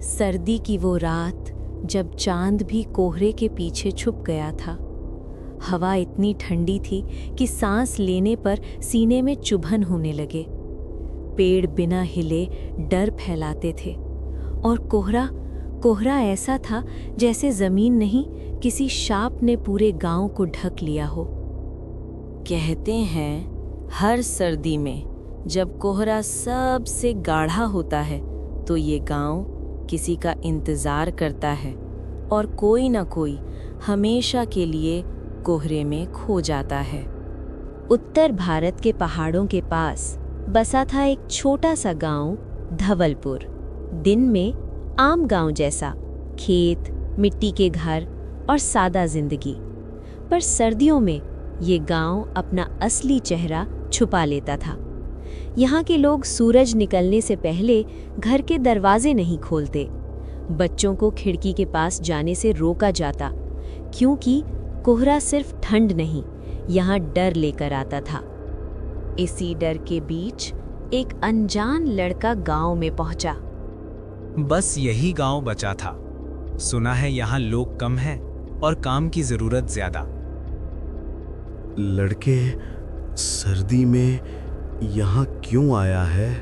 सर्दी की वो रात जब चांद भी कोहरे के पीछे छुप गया था। हवा इतनी ठंडी थी कि सांस लेने पर सीने में चुभन होने लगे। पेड़ बिना हिले डर फैलाते थे और कोहरा ऐसा था जैसे जमीन नहीं, किसी शाप ने पूरे गांव को ढक लिया हो। कहते हैं हर सर्दी में जब कोहरा सबसे गाढ़ा होता है तो ये गांव किसी का इंतजार करता है और कोई ना कोई हमेशा के लिए कोहरे में खो जाता है। उत्तर भारत के पहाड़ों के पास बसा था एक छोटा सा गांव धवलपुर। दिन में आम गांव जैसा, खेत, मिट्टी के घर और सादा जिंदगी। पर सर्दियों में ये गांव अपना असली चेहरा छुपा लेता था। यहाँ के लोग सूरज निकलने से पहले घर के दरवाजे नहीं खोलते। बच्चों को खिड़की के पास जाने से रोका जाता, क्योंकि कोहरा सिर्फ ठंड नहीं, यहाँ डर लेकर आता था। इसी डर के बीच एक अनजान लड़का गांव में पहुंचा। बस यही गांव बचा था। सुना है यहाँ लोग कम हैं और काम की जरूरत ज्यादा। लड़के, सर्दी में यहाँ क्यों आया है?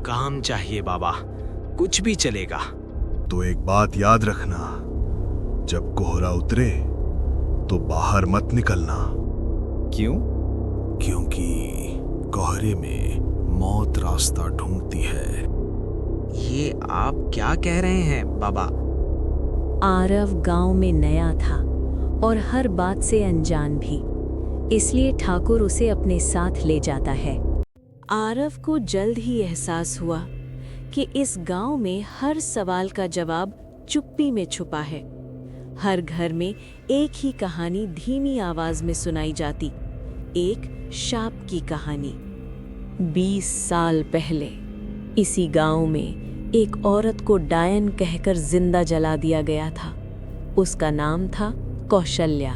काम चाहिए बाबा, कुछ भी चलेगा। तो एक बात याद रखना, जब कोहरा उतरे तो बाहर मत निकलना। क्यों? क्योंकि कोहरे में मौत रास्ता ढूंढती है। ये आप क्या कह रहे हैं बाबा? आरव गांव में नया था और हर बात से अनजान भी, इसलिए ठाकुर उसे अपने साथ ले जाता है। आरव को जल्द ही एहसास हुआ कि इस गांव में हर सवाल का जवाब चुप्पी में छुपा है। हर घर में एक ही कहानी धीमी आवाज में सुनाई जाती, एक शाप की कहानी। 20 साल पहले इसी गांव में एक औरत को डायन कहकर जिंदा जला दिया गया था। उसका नाम था कौशल्या।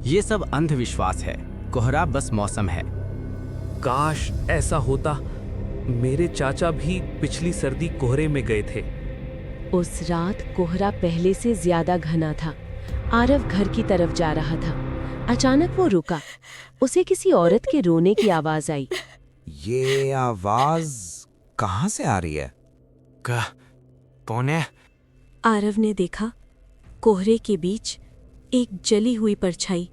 ये सब अंधविश्वास है। कोहरा बस मौसम है। काश ऐसा होता। मेरे चाचा भी पिछली सर्दी कोहरे में गए थे। उस रात कोहरा पहले से ज्यादा घना था। आरव घर की तरफ जा रहा था। अचानक वो रुका। उसे किसी औरत के रोने की आवाज आई। ये आवाज कहाँ से आ रही है? कौन है? आरव ने देखा, कोहरे के बीच एक जली हुई परछाई,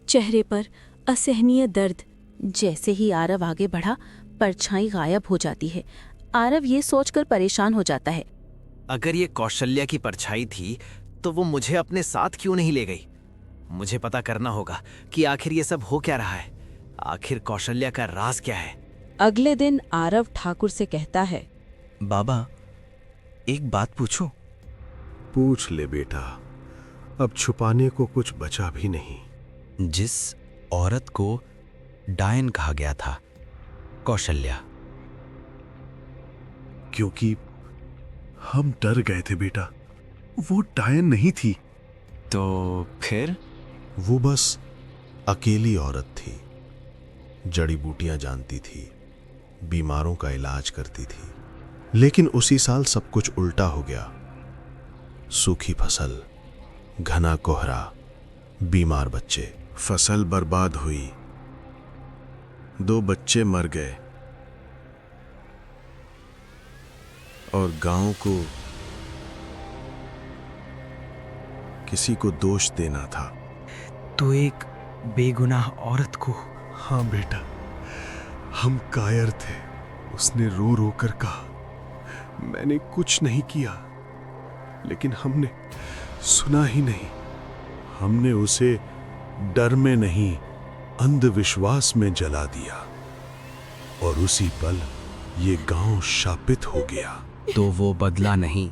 चेहरे पर असहनीय दर्द। जैसे ही आरव आगे बढ़ा, परछाई गायब हो जाती है। आरव ये सोचकर परेशान हो जाता है। अगर ये कौशल्या की परछाई थी तो वो मुझे अपने साथ क्यों नहीं ले गई? मुझे पता करना होगा कि आखिर ये सब हो क्या रहा है। आखिर कौशल्या का राज क्या है? अगले दिन आरव ठाकुर से कहता है, बाबा, एक बात पूछूं? पूछ ले बेटा, अब छुपाने को कुछ बचा भी नहीं। जिस औरत को डायन कहा गया था, कौशल्या, क्योंकि हम डर गए थे बेटा। वो डायन नहीं थी। तो फिर? वो बस अकेली औरत थी। जड़ी बूटियां जानती थी, बीमारों का इलाज करती थी। लेकिन उसी साल सब कुछ उल्टा हो गया। सूखी फसल, घना कोहरा, बीमार बच्चे। फसल बर्बाद हुई, 2 बच्चे मर गए और गांव को किसी को दोष देना था। तो एक बेगुनाह औरत को? हाँ बेटा, हम कायर थे। उसने रो रो कर कहा, मैंने कुछ नहीं किया। लेकिन हमने सुना ही नहीं। हमने उसे डर में नहीं, अंधविश्वास में जला दिया और उसी पल ये गांव शापित हो गया। तो वो बदला नहीं,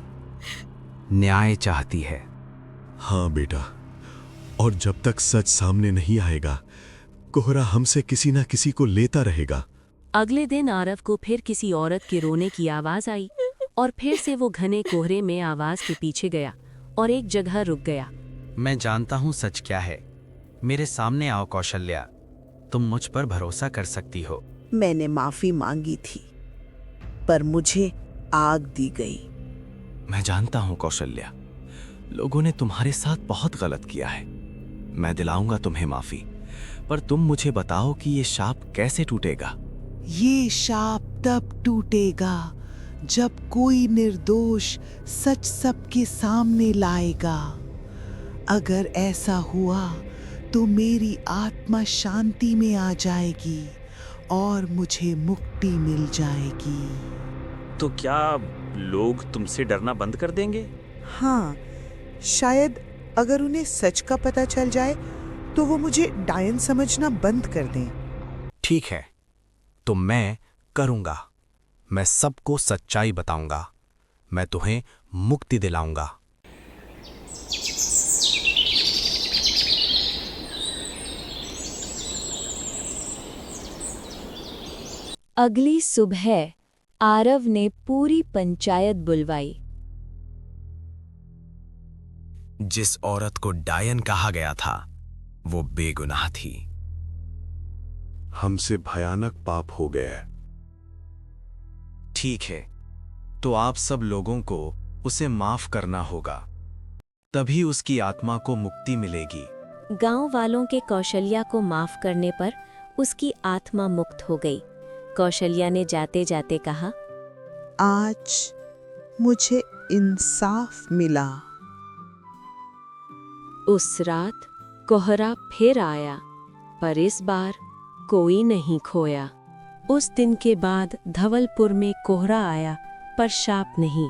न्याय चाहती है। हाँ बेटा, और जब तक सच सामने नहीं आएगा, कोहरा हमसे किसी ना किसी को लेता रहेगा। अगले दिन आरव को फिर किसी औरत के रोने की आवाज आई और फिर से वो घने कोहरे में आवाज के पीछे गया और एक जगह रुक गया। मैं जानता हूँ सच क्या है। मेरे सामने आओ कौशल्या, तुम मुझ पर भरोसा कर सकती हो। मैंने माफी मांगी थी, पर मुझे आग दी गई। मैं जानता हूं कौशल्या, लोगों ने तुम्हारे साथ बहुत गलत किया है। मैं दिलाऊंगा तुम्हें माफी, पर तुम मुझे बताओ कि ये शाप कैसे टूटेगा। ये शाप तब टूटेगा जब कोई निर्दोष सच सबके सामने लाएगा। अगर ऐसा हुआ तो मेरी आत्मा शांति में आ जाएगी और मुझे मुक्ति मिल जाएगी। तो क्या लोग तुमसे डरना बंद कर देंगे? हाँ, शायद अगर उन्हें सच का पता चल जाए तो वो मुझे डायन समझना बंद कर दें। ठीक है, तो मैं करूंगा। मैं सबको सच्चाई बताऊंगा। मैं तुम्हें मुक्ति दिलाऊंगा। अगली सुबह आरव ने पूरी पंचायत बुलवाई। जिस औरत को डायन कहा गया था वो बेगुनाह थी। हमसे भयानक पाप हो गया है। ठीक है, तो आप सब लोगों को उसे माफ करना होगा, तभी उसकी आत्मा को मुक्ति मिलेगी। गांव वालों के कौशल्या को माफ करने पर उसकी आत्मा मुक्त हो गई। कौशल्या ने जाते जाते कहा, आज मुझे इंसाफ मिला। उस रात कोहरा फिर आया, पर इस बार कोई नहीं खोया। उस दिन के बाद धवलपुर में कोहरा आया, पर शाप नहीं।